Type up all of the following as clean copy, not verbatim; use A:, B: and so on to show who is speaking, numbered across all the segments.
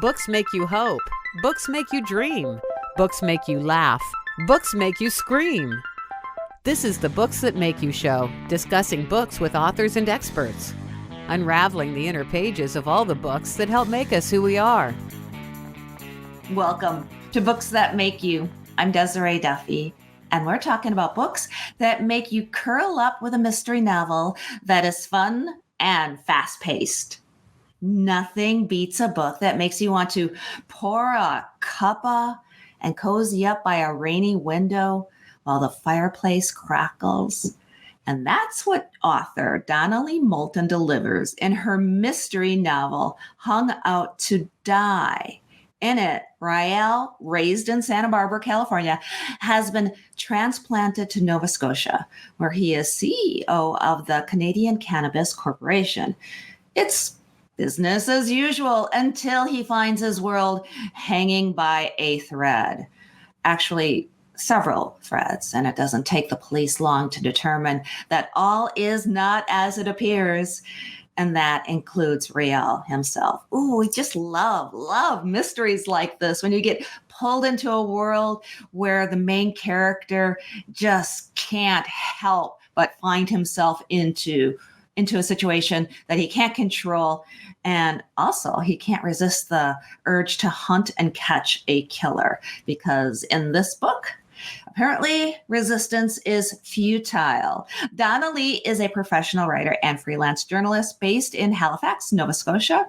A: Books make you hope. Books make you dream. Books make you laugh. Books make you scream. This is the Books That Make You show, discussing books with authors and experts, unraveling the inner pages of all the books that help make us who we are.
B: Welcome to Books That Make You. I'm Desiree Duffy, and we're talking about books that make you curl up with a mystery novel that is fun and fast-paced. Nothing beats a book that makes you want to pour a cuppa and cozy up by a rainy window while the fireplace crackles. And that's what author Donalee Moulton delivers in her mystery novel, Hung Out to Die. In it, Riel, raised in Santa Barbara, California, has been transplanted to Nova Scotia, where he is CEO of the Canadian Cannabis Corporation. It's business as usual until he finds his world hanging by a thread. Actually, several threads, and it doesn't take the police long to determine that all is not as it appears. And that includes Riel himself. Ooh, we just love mysteries like this when you get pulled into a world where the main character just can't help but find himself into a situation that he can't control. And also, he can't resist the urge to hunt and catch a killer, because in this book, apparently, resistance is futile. Donalee is a professional writer and freelance journalist based in Halifax, Nova Scotia.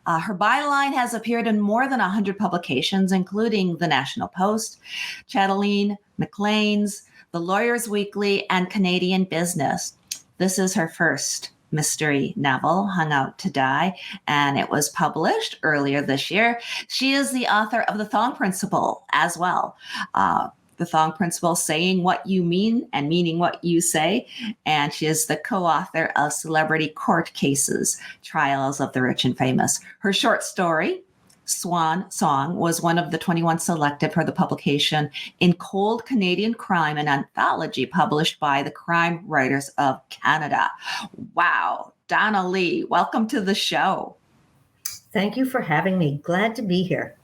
B: Her byline has appeared in more than 100 publications, including The National Post, Chatelaine, Maclean's, The Lawyer's Weekly, and Canadian Business. This is her first mystery novel, Hung Out to Die, and it was published earlier this year. She is the author of The Thong Principle as well. The Thong Principle, saying what you mean and meaning what you say. And she is the co-author of Celebrity Court Cases, Trials of the Rich and Famous. Her short story, Swan Song, was one of the 21 selected for the publication in Cold Canadian Crime, an anthology published by the Crime Writers of Canada. Wow. Donalee, welcome to the show.
C: Thank you for having me. Glad to be here.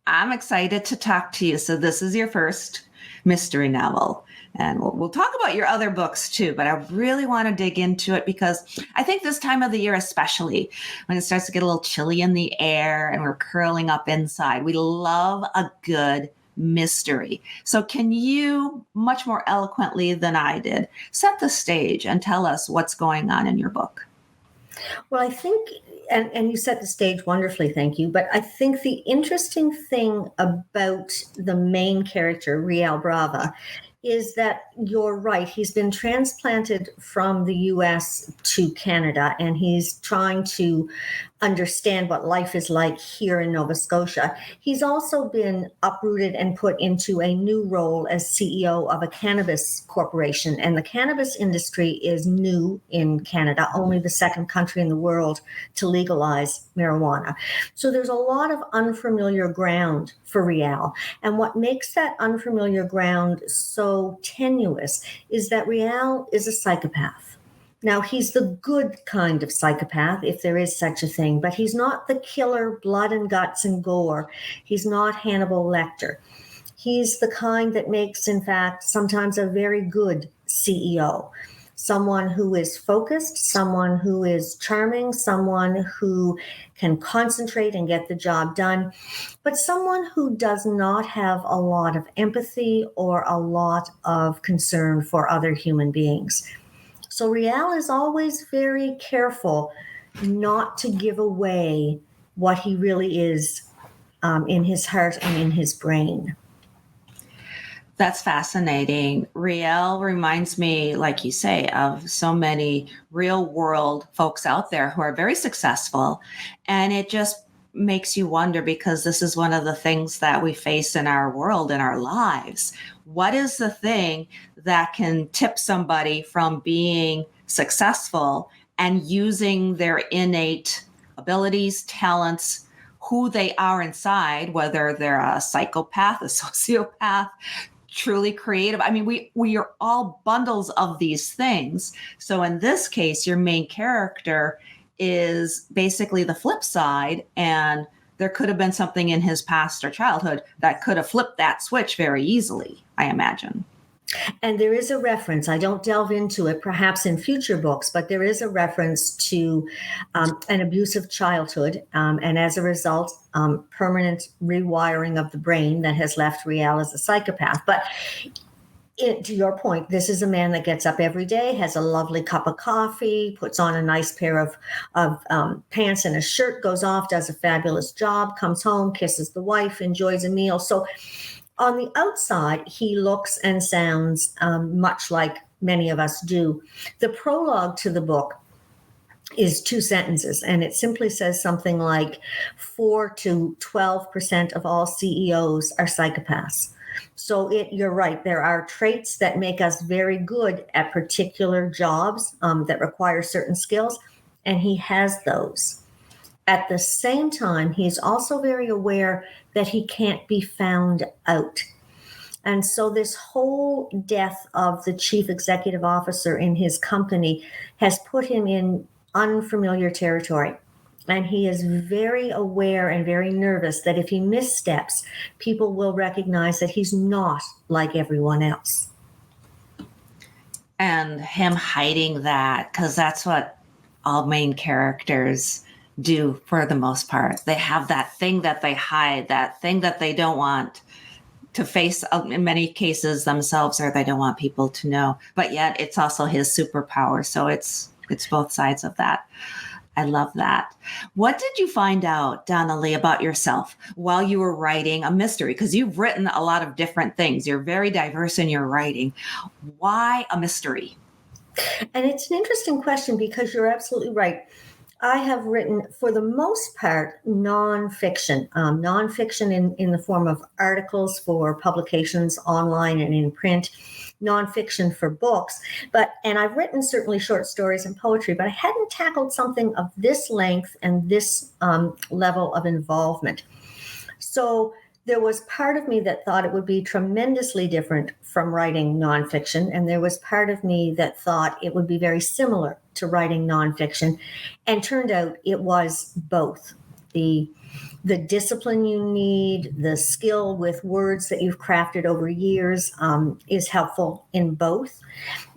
B: I'm excited to talk to you. So this is your first mystery novel, and we'll talk about your other books too, but I really want to dig into it because I think this time of the year, especially when it starts to get a little chilly in the air and we're curling up inside, we love a good mystery. So can you, much more eloquently than I did, set the stage and tell us what's going on in your book?
C: Well, I think, and you set the stage wonderfully, thank you. But I think the interesting thing about the main character, Riel Brava, is that you're right. He's been transplanted from the US to Canada, and he's trying to understand what life is like here in Nova Scotia. He's also been uprooted and put into a new role as CEO of a cannabis corporation. And the cannabis industry is new in Canada, only the second country in the world to legalize marijuana. So there's a lot of unfamiliar ground for Riel. And what makes that unfamiliar ground so tenuous is that Riel is a psychopath. Now, he's the good kind of psychopath, if there is such a thing, but he's not the killer, blood and guts and gore. He's not Hannibal Lecter. He's the kind that makes, in fact, sometimes a very good CEO. Someone who is focused, someone who is charming, someone who can concentrate and get the job done, but someone who does not have a lot of empathy or a lot of concern for other human beings. So Riel is always very careful not to give away what he really is in his heart and in his brain.
B: That's fascinating. Riel reminds me, like you say, of so many real world folks out there who are very successful. And it just makes you wonder, because this is one of the things that we face in our world, in our lives. What is the thing that can tip somebody from being successful and using their innate abilities, talents, who they are inside, whether they're a psychopath, a sociopath, truly creative? I mean, we are all bundles of these things. So in this case, your main character is basically the flip side. And there could have been something in his past or childhood that could have flipped that switch very easily, I imagine.
C: And there is a reference, I don't delve into it perhaps in future books, but there is a reference to an abusive childhood. And as a result, permanent rewiring of the brain that has left Riel as a psychopath. But to your point, this is a man that gets up every day, has a lovely cup of coffee, puts on a nice pair of pants and a shirt, goes off, does a fabulous job, comes home, kisses the wife, enjoys a meal. So on the outside, he looks and sounds much like many of us do. The prologue to the book is 2 sentences, and it simply says something like 4 to 12% of all CEOs are psychopaths. So you're right. There are traits that make us very good at particular jobs that require certain skills, and he has those. At the same time, he's also very aware that he can't be found out. And so this whole death of the chief executive officer in his company has put him in unfamiliar territory. And he is very aware and very nervous that if he missteps, people will recognize that he's not like everyone else.
B: And him hiding that, because that's what all main characters do for the most part. They have that thing that they hide, that thing that they don't want to face in many cases themselves, or they don't want people to know. But yet it's also his superpower. So it's both sides of that. I love that. What did you find out, Donalee, about yourself while you were writing a mystery? Because you've written a lot of different things. You're very diverse in your writing. Why a mystery?
C: And it's an interesting question because you're absolutely right. I have written, for the most part, nonfiction in the form of articles for publications online and in print, nonfiction for books. And I've written certainly short stories and poetry, but I hadn't tackled something of this length and this level of involvement. So there was part of me that thought it would be tremendously different from writing nonfiction. And there was part of me that thought it would be very similar to writing nonfiction. And turned out it was both. The discipline you need, the skill with words that you've crafted over years is helpful in both.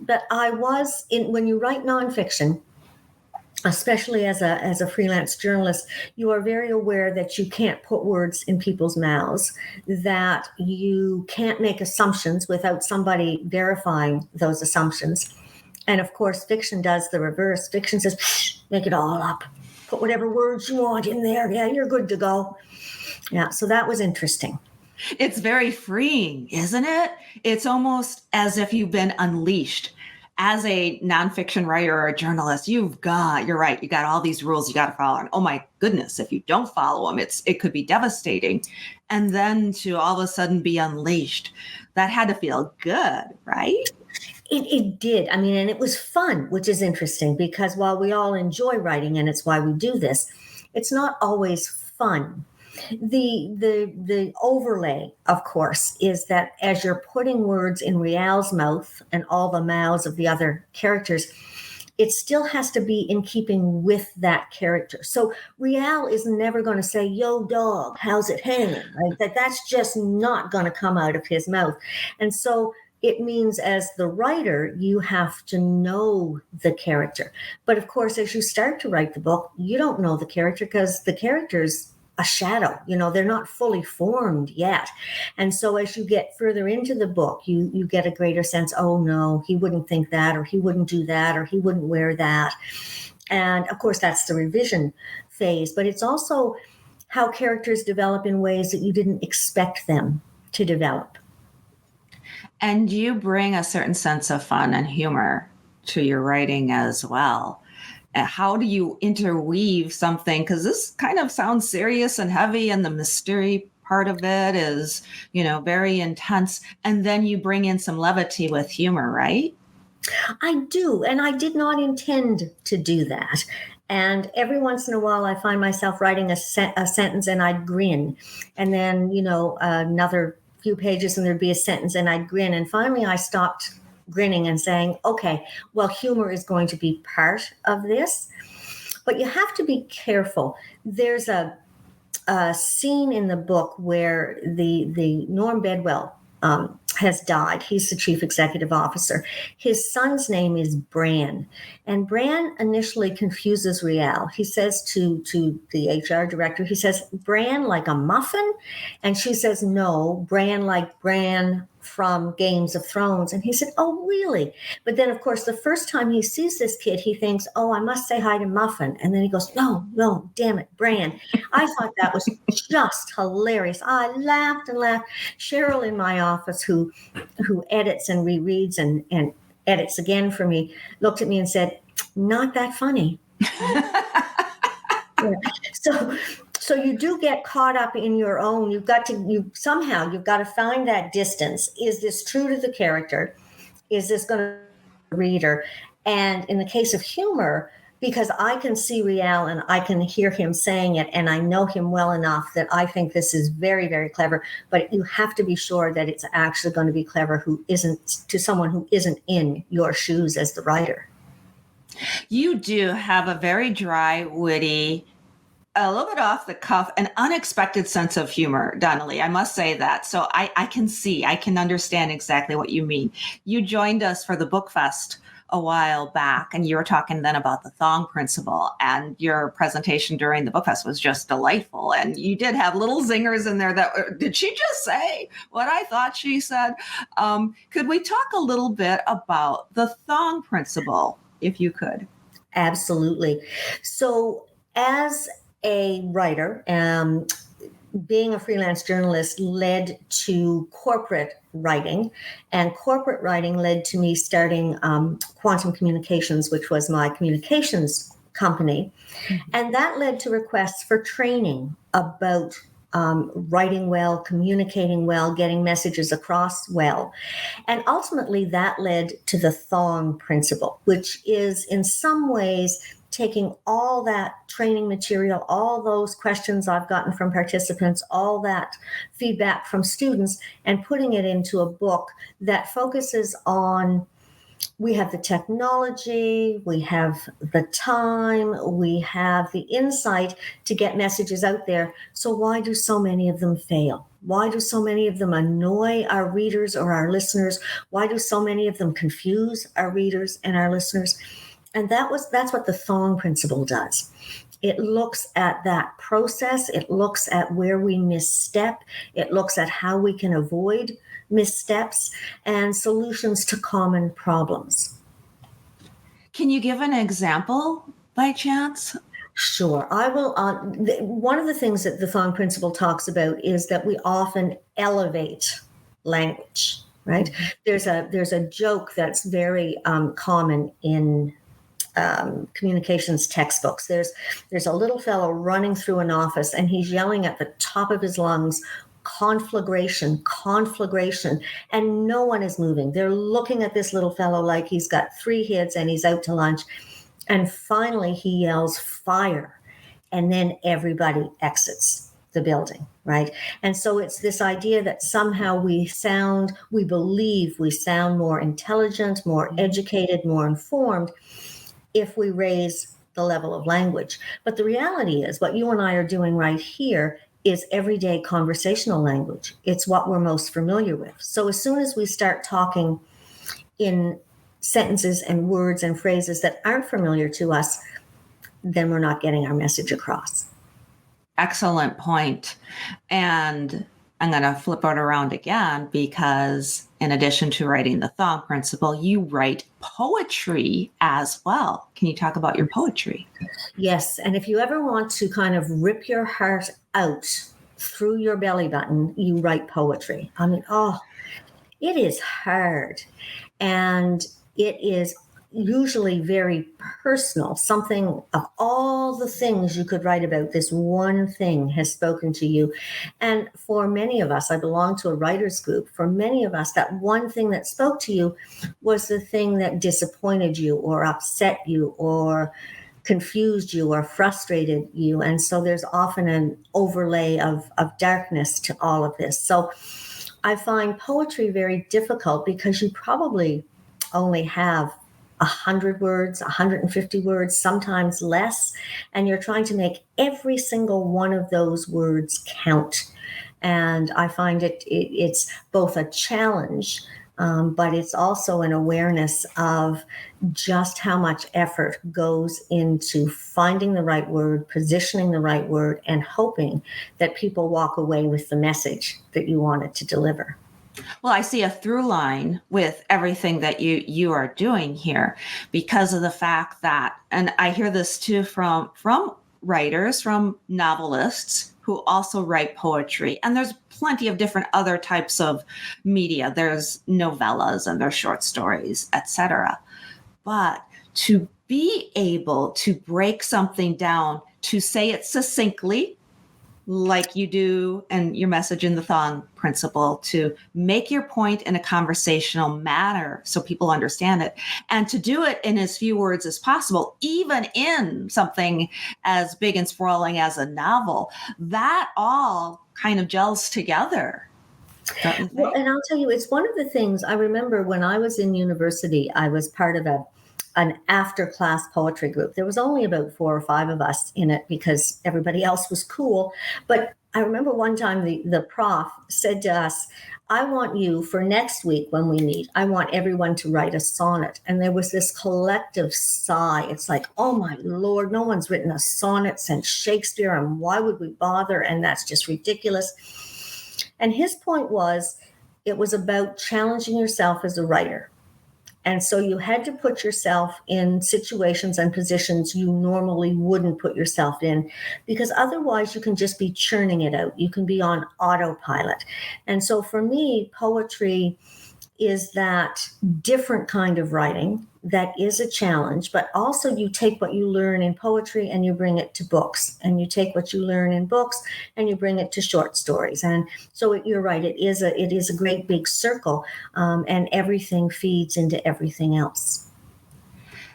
C: But when you write nonfiction, especially as a freelance journalist, you are very aware that you can't put words in people's mouths, that you can't make assumptions without somebody verifying those assumptions. And of course, fiction does the reverse. Fiction says, make it all up. Put whatever words you want in there. Yeah, you're good to go. Yeah, so that was interesting.
B: It's very freeing, isn't it? It's almost as if you've been unleashed. As a nonfiction writer or a journalist, you're right. You got all these rules you got to follow. And oh my goodness, if you don't follow them, it could be devastating. And then to all of a sudden be unleashed, that had to feel good, right?
C: It did. I mean, and it was fun, which is interesting because while we all enjoy writing and it's why we do this, it's not always fun. The overlay, of course, is that as you're putting words in Riel's mouth and all the mouths of the other characters, it still has to be in keeping with that character. So Riel is never going to say, yo, dog, how's it hanging? Right? That's just not going to come out of his mouth. And so it means as the writer, you have to know the character. But of course, as you start to write the book, you don't know the character because the character's a shadow. They're not fully formed yet. And so as you get further into the book, you get a greater sense, oh no, he wouldn't think that, or he wouldn't do that, or he wouldn't wear that. And of course, that's the revision phase. But it's also how characters develop in ways that you didn't expect them to develop.
B: And you bring a certain sense of fun and humor to your writing as well. How do you interweave something? Because this kind of sounds serious and heavy, and the mystery part of it is, very intense. And then you bring in some levity with humor, right?
C: I do. And I did not intend to do that. And every once in a while, I find myself writing a sentence and I'd grin. And then, another few pages and there'd be a sentence and I'd grin. And finally, I stopped grinning and saying, okay, well, humor is going to be part of this. but you have to be careful. There's a scene in the book where the Norm Bedwell has died. He's the chief executive officer. His son's name is Bran, and Bran initially confuses Riel. He says to the HR director, he says, "Bran like a muffin?" And she says, "No, Bran like Bran from Games of Thrones." And he said, "Oh, really?" But then, of course, the first time he sees this kid, he thinks, "Oh, I must say hi to Muffin." And then he goes, No, damn it, Bran. I thought that was just hilarious. I laughed and laughed. Cheryl in my office, who edits and rereads and edits again for me, looked at me and said, "Not that funny." Yeah. So you do get caught up in your own. You've got to find that distance. Is this true to the character? Is this going to the reader? And in the case of humor, because I can see Riel and I can hear him saying it, and I know him well enough that I think this is very, very clever. But you have to be sure that it's actually going to be clever to someone who isn't in your shoes as the writer.
B: You do have a very dry, witty, a little bit off the cuff, an unexpected sense of humor, Donalee. I must say that. So I can understand exactly what you mean. You joined us for the Book Fest a while back, and you were talking then about the Thong Principle, and your presentation during the Book Fest was just delightful. And you did have little zingers in there that, did she just say what I thought she said? Could we talk a little bit about the Thong Principle, if you could?
C: Absolutely. So as a writer, being a freelance journalist led to corporate writing, and corporate writing led to me starting Quantum Communications, which was my communications company. Mm-hmm. And that led to requests for training about writing well, communicating well, getting messages across well. And ultimately that led to the Thong Principle, which is in some ways taking all that training material, all those questions I've gotten from participants, all that feedback from students, and putting it into a book that focuses on, we have the technology, we have the time, we have the insight to get messages out there. So why do so many of them fail? Why do so many of them annoy our readers or our listeners? Why do so many of them confuse our readers and our listeners? And that's what the Thong Principle does. It looks at that process. It looks at where we misstep. It looks at how we can avoid missteps and solutions to common problems.
B: Can you give an example by chance?
C: Sure. I will. One of the things that the Thong Principle talks about is that we often elevate language, right? Mm-hmm. There's a joke that's very common in communications textbooks. There's a little fellow running through an office, and he's yelling at the top of his lungs, conflagration, and no one is moving. They're looking at this little fellow like he's got 3 kids and he's out to lunch. And finally he yells, fire. And then everybody exits the building, right? And so it's this idea that somehow we believe we sound more intelligent, more educated, more informed if we raise the level of language. But the reality is what you and I are doing right here is everyday conversational language. It's what we're most familiar with. So as soon as we start talking in sentences and words and phrases that aren't familiar to us, then we're not getting our message across.
B: Excellent point. And I'm going to flip it around again, because in addition to writing the Thong Principle, you write poetry as well. Can you talk about your poetry?
C: Yes. And if you ever want to kind of rip your heart out through your belly button, you write poetry. I mean, it is hard. And it is usually very personal. Something of all the things you could write about, this one thing has spoken to you. And for many of us, I belong to a writers group. For many of us, that one thing that spoke to you was the thing that disappointed you or upset you or confused you or frustrated you. And so there's often an overlay of darkness to all of this. So I find poetry very difficult because you probably only have 100 words, 150 words, sometimes less. And you're trying to make every single one of those words count. And I find it's both a challenge, but it's also an awareness of just how much effort goes into finding the right word, positioning the right word, and hoping that people walk away with the message that you wanted to deliver.
B: Well, I see a through line with everything that you are doing here, because of the fact that, and I hear this too from writers, from novelists who also write poetry. And there's plenty of different other types of media. There's novellas and there's short stories, etc. But to be able to break something down, to say it succinctly, like you do and your message in the Thong Principle, to make your point in a conversational manner so people understand it, and to do it in as few words as possible, even in something as big and sprawling as a novel, that all kind of gels together.
C: Well, and I'll tell you, it's one of the things I remember when I was in university. I was part of an after-class poetry group. There was only about 4 or 5 of us in it because everybody else was cool. But I remember one time the prof said to us, I want you, for next week when we meet, I want everyone to write a sonnet. And there was this collective sigh. It's like, oh my Lord, no one's written a sonnet since Shakespeare, and why would we bother? And that's just ridiculous. And his point was, it was about challenging yourself as a writer. And so you had to put yourself in situations and positions you normally wouldn't put yourself in, because otherwise you can just be churning it out. You can be on autopilot. And so for me, poetry is that different kind of writing that is a challenge, but also you take what you learn in poetry and you bring it to books, and you take what you learn in books and you bring it to short stories. And so you're right, it is a great big circle, and everything feeds into everything else.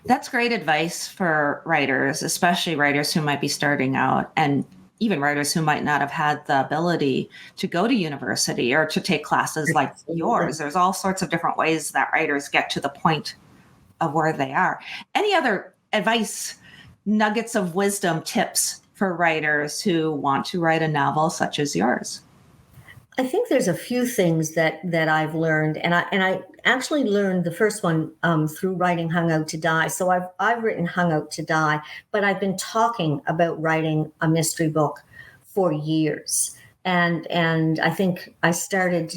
B: That's great advice for writers, especially writers who might be starting out, and even writers who might not have had the ability to go to university or to take classes like yours. There's all sorts of different ways that writers get to the point of where they are. Any other advice, nuggets of wisdom, tips for writers who want to write a novel such as yours?
C: I think there's a few things that I've learned, and I actually learned the first one through writing Hung Out to Die. So I've written Hung Out to Die, but I've been talking about writing a mystery book for years, and I think I started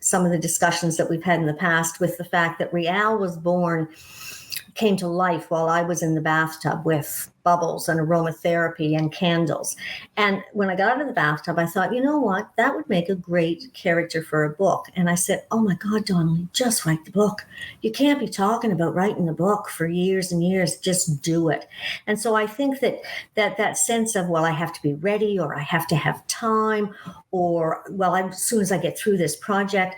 C: some of the discussions that we've had in the past with the fact that Riel came to life while I was in the bathtub with bubbles and aromatherapy and candles. And when I got out of the bathtub, I thought, you know what, that would make a great character for a book. And I said, oh my God, Donalee, just write the book. You can't be talking about writing the book for years and years. Just do it. And so I think that sense of, well, I have to be ready, or I have to have time, or, well, as soon as I get through this project,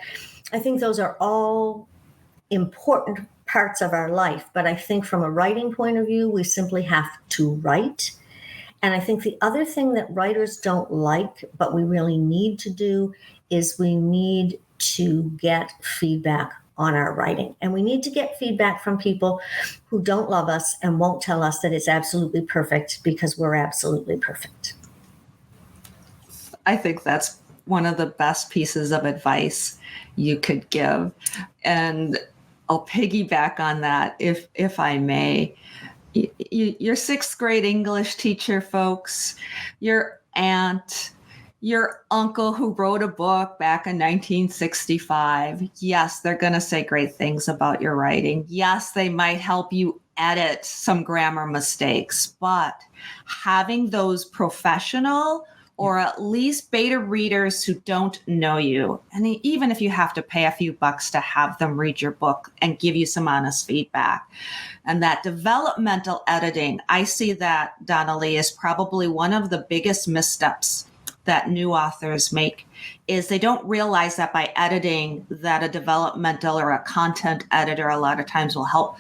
C: I think those are all important parts of our life. But I think from a writing point of view, we simply have to write. And I think the other thing that writers don't like, but we really need to do, is we need to get feedback on our writing. And we need to get feedback from people who don't love us and won't tell us that it's absolutely perfect, because we're absolutely perfect.
B: I think that's one of the best pieces of advice you could give. And I'll piggyback on that, if I may. Your 6th grade English teacher, folks, your aunt, your uncle who wrote a book back in 1965. Yes, they're going to say great things about your writing. Yes, they might help you edit some grammar mistakes, but having those professional or at least beta readers who don't know you, and even if you have to pay a few bucks to have them read your book and give you some honest feedback. And that developmental editing, I see that, Donalee, is probably one of the biggest missteps that new authors make, is they don't realize that by editing, that a developmental or a content editor a lot of times will help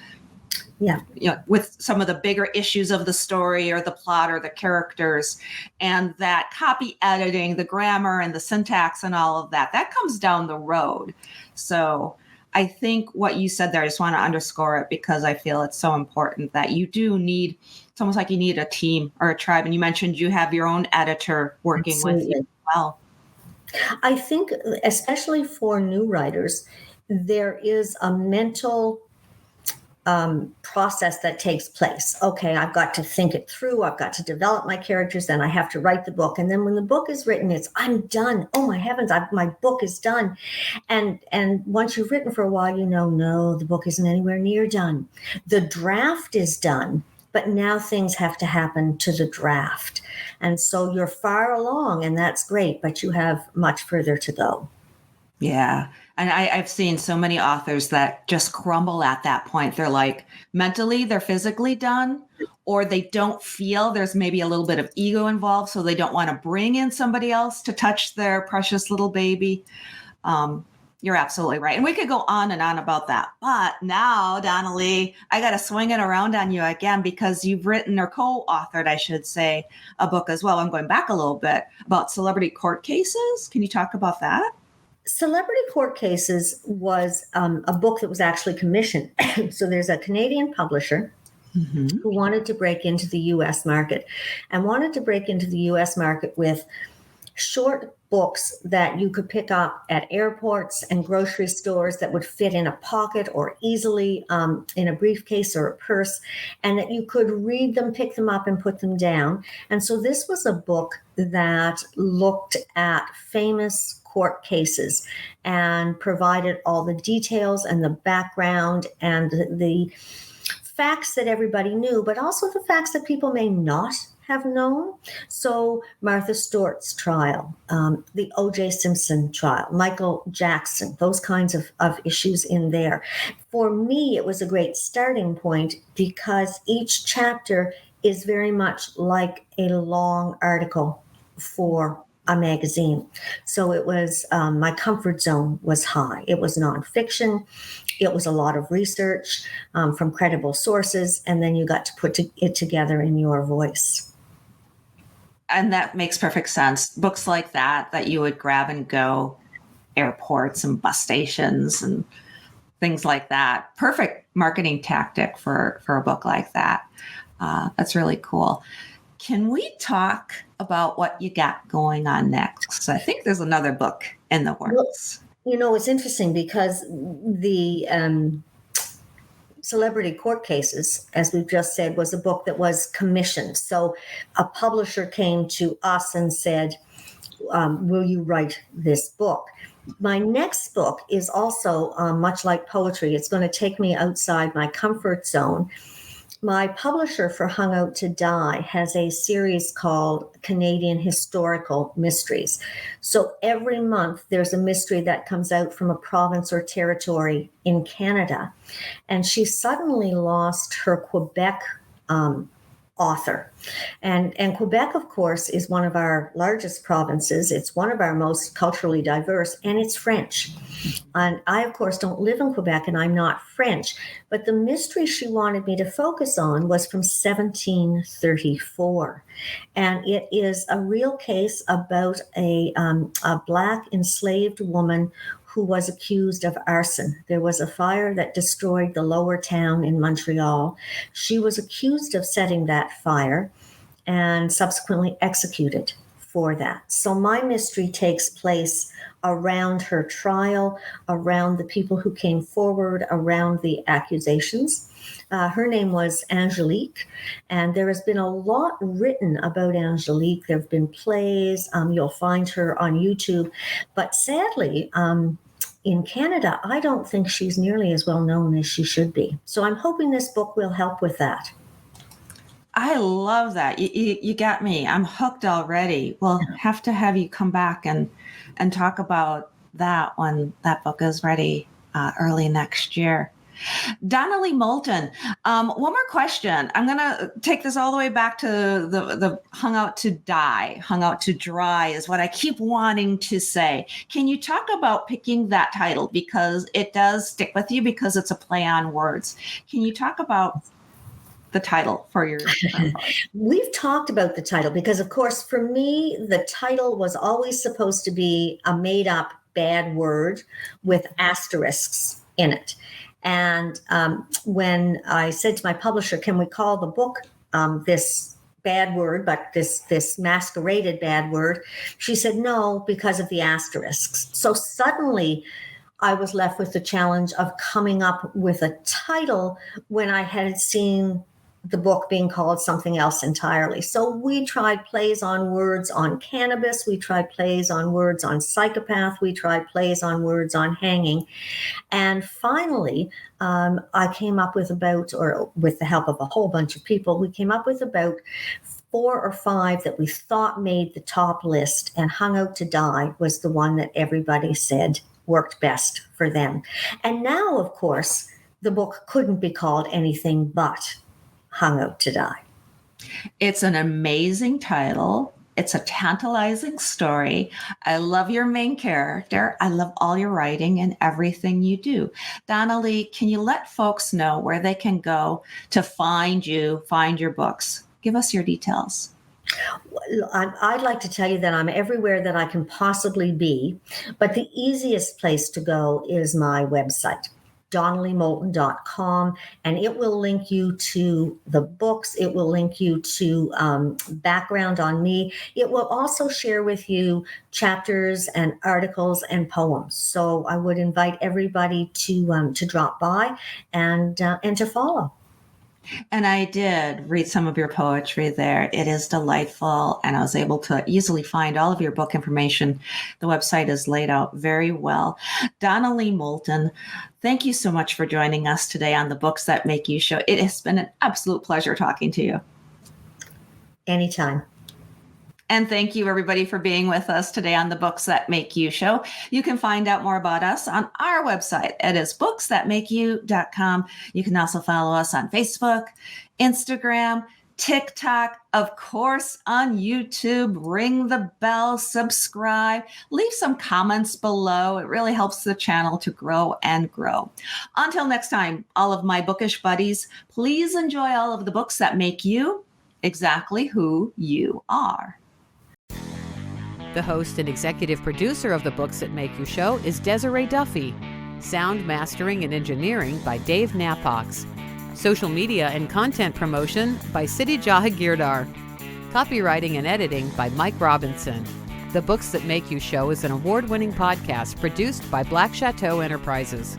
B: with some of the bigger issues of the story or the plot or the characters, and that copy editing, the grammar and the syntax and all of that comes down the road. So I think what you said there, I just want to underscore it because I feel it's so important that you do need, it's almost like you need a team or a tribe. And you mentioned you have your own editor working with you as well.
C: I think, especially for new writers, there is a mental process that takes place. Okay, I've got to think it through. I've got to develop my characters. Then I have to write the book. And then when the book is written, I'm done. Oh my heavens, my book is done. And once you've written for a while, no, the book isn't anywhere near done. The draft is done, but now things have to happen to the draft. And so you're far along, and that's great, but you have much further to go.
B: Yeah. And I've seen so many authors that just crumble at that point. They're like, mentally, they're physically done, or they don't feel, there's maybe a little bit of ego involved, so they don't want to bring in somebody else to touch their precious little baby. You're absolutely right. And we could go on and on about that. But now, Donalee, I got to swing it around on you again because you've written, or co-authored, I should say, a book as well. I'm going back a little bit about celebrity court cases. Can you talk about that?
C: Celebrity Court Cases was a book that was actually commissioned. So there's a Canadian publisher who wanted to break into the U.S. market and wanted to break into the U.S. market with short books that you could pick up at airports and grocery stores that would fit in a pocket or easily in a briefcase or a purse, and that you could read them, pick them up, and put them down. And so this was a book that looked at famous court cases and provided all the details and the background and the facts that everybody knew, but also the facts that people may not have known. So Martha Stewart's trial, the O.J. Simpson trial, Michael Jackson, those kinds of issues in there. For me, it was a great starting point because each chapter is very much like a long article for a magazine. So it was, my comfort zone was high. It was nonfiction. It was a lot of research from credible sources, and then you got to put it together in your voice.
B: And that makes perfect sense. Books like that you would grab and go airports and bus stations and things like that. Perfect marketing tactic for a book like that. That's really cool. Can we talk about what you got going on next? I think there's another book in the works.
C: Well, it's interesting because the Celebrity Court Cases, as we've just said, was a book that was commissioned. So a publisher came to us and said, will you write this book? My next book is also much like poetry. It's going to take me outside my comfort zone. My publisher for Hung Out to Die has a series called Canadian Historical Mysteries. So every month there's a mystery that comes out from a province or territory in Canada. And she suddenly lost her Quebec author. And Quebec, of course, is one of our largest provinces. It's one of our most culturally diverse, and it's French. And I, of course, don't live in Quebec, and I'm not French. But the mystery she wanted me to focus on was from 1734. And it is a real case about a Black enslaved woman who was accused of arson. There was a fire that destroyed the lower town in Montreal. She was accused of setting that fire and subsequently executed for that. So my mystery takes place around her trial, around the people who came forward, around the accusations. Her name was Angelique, and there has been a lot written about Angelique. There have been plays. You'll find her on YouTube. But sadly, in Canada, I don't think she's nearly as well known as she should be. So I'm hoping this book will help with that.
B: I love that. You got me. I'm hooked already. We'll have to have you come back and talk about that when that book is ready early next year. Donalee Moulton, one more question. I'm going to take this all the way back to the Hung Out to Die. Hung Out to Dry is what I keep wanting to say. Can you talk about picking that title? Because it does stick with you because it's a play on words. Can you talk about the title for your
C: We've talked about the title because, of course, for me, the title was always supposed to be a made-up bad word with asterisks in it. And when I said to my publisher, can we call the book this bad word, but this masqueraded bad word, she said no, because of the asterisks. So suddenly I was left with the challenge of coming up with a title when I had seen the book being called something else entirely. So we tried plays on words on cannabis. We tried plays on words on psychopath. We tried plays on words on hanging. And finally, I came up with with the help of a whole bunch of people, we came up with about 4 or 5 that we thought made the top list, and Hung Out to Die was the one that everybody said worked best for them. And now, of course, the book couldn't be called anything but Hung Out to Die.
B: It's an amazing title. It's a tantalizing story. I love your main character. I love all your writing and everything you do. Donalee, can you let folks know where they can go to find you, find your books? Give us your details.
C: I'd like to tell you that I'm everywhere that I can possibly be, but the easiest place to go is my website, DonaleeMoulton.com, and it will link you to the books. It will link you to background on me. It will also share with you chapters and articles and poems. So I would invite everybody to drop by and to follow.
B: And I did read some of your poetry there. It is delightful. And I was able to easily find all of your book information. The website is laid out very well. Donalee Moulton, thank you so much for joining us today on the Books That Make You show. It has been an absolute pleasure talking to you.
C: Anytime.
B: And thank you, everybody, for being with us today on the Books That Make You show. You can find out more about us on our website. It is booksthatmakeyou.com. You can also follow us on Facebook, Instagram, TikTok, of course, on YouTube. Ring the bell, subscribe, leave some comments below. It really helps the channel to grow and grow. Until next time, all of my bookish buddies, please enjoy all of the books that make you exactly who you are.
A: The host and executive producer of the Books That Make You show is Desiree Duffy. Sound mastering and engineering by Dave Napox. Social media and content promotion by Siddhi Jahagirdar. Copywriting and editing by Mike Robinson. The Books That Make You show is an award-winning podcast produced by Black Chateau Enterprises.